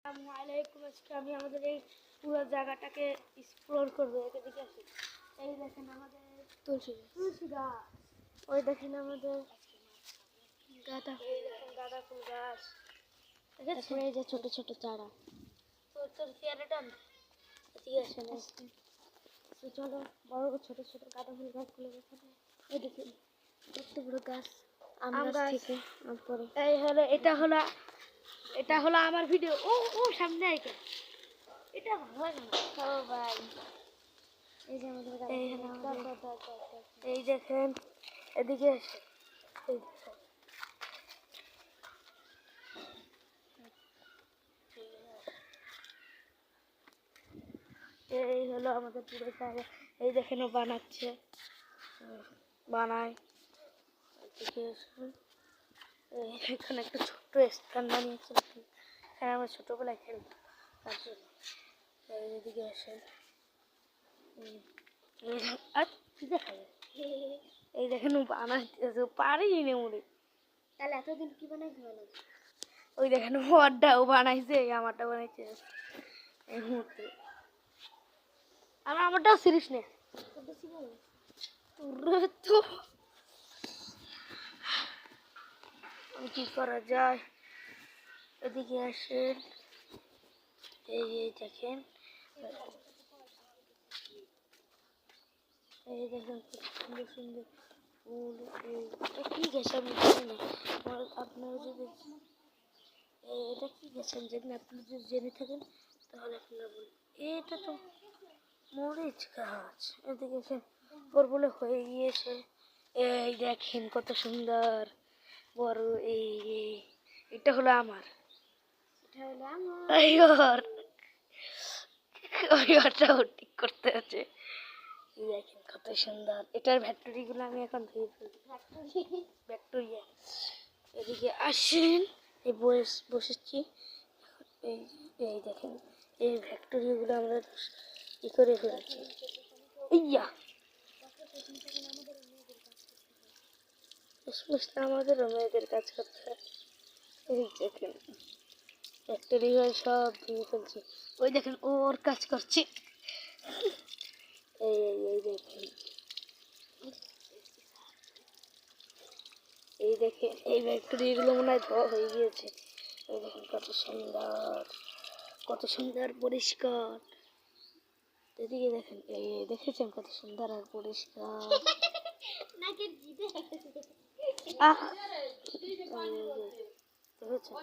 আসসালামু আজকে আমি আমাদের এই পুরো জায়গাটাকে এক্সপ্লোর করবো। এদিকে আসি, এই দেখেন আমাদের তুলসী গাছ, ওই দেখেন আমাদের গাঁদা ফুল গাছ, তারপরে এই যে ছোট ছোট চারা। তোর চেয়ারটা এদিকে আসেন, তো চলো বড় ছোট ছোট গাঁদা ফুল গাছগুলো দেখাবো। এই দেখেন কত বড় গাছ, আম গাছ থেকে পরে এই হলো এটা হলো আমার ভিডিও। ও ও সামনে আইকে এটা ভালো লাগে না সবাই। এই যে আমাদের এই দেখেন এদিকে এসে এই হলো আমাদের পুরো জায়গা। এই দেখেন ও বানাচ্ছে, বানায়। এদিকে এখানে একটা ছোট্ট স্থান বানিয়েছে, এখানে আমরা ছোটবেলায় খেলতাম তার জন্য। এদিকে আসেন, আর দেখা যায় এই দেখেন ও বানাইতেছে, পারেই না উনি। তাহলে এতদিন কি বানাইতে পারলো? ওই দেখেন ওরটাও বানাইছে, আমারটা বানাইছে এই মুহূর্তে। আমারটাও সিরিজ নে তো কি করা যায়। এদিকে আসেন, এই দেখেন এই দেখেন কত সুন্দর সুন্দর ফুল। এটা কি গেছে আমি জানি না, আপনারা যদি এটা কি গেছেন যদি আপনি যদি জেনে থাকেন তাহলে আপনারা বলুন। এটা তো মরিচ গাছ, এদিকে ওর বলে হয়ে গিয়েছে। এই দেখেন কত সুন্দর বড়। এটা হলো আমার, ওরটাও ঠিক করতে আছে। দেখেন কত সুন্দর। এটার ভ্যাক্টরি গুলো আমি এখন ধুয়ে ফেলছি, ভ্যাক্টোরিয়া। এদিকে আসেন, এই বসেছি এই এই দেখেন এই ভ্যাক্টরি গুলো আমরা ই করে ফেলেছি। ইয়া আমাদেরও মেয়েদের কাজ করতে হয়। এই দেখেন ফ্যাক্টরি সব ধুয়ে ফেলছি। ওই দেখেন ওর কাজ করছে। এই দেখেন এই দেখেন এই ফ্যাক্টরি গুলো মনে হয় ধোয়া হয়ে গিয়েছে। এই দেখেন কত সুন্দর পরিষ্কার। এদিকে দেখেন এই দেখেছেন কত সুন্দর আর পরিষ্কার। দেখেছেন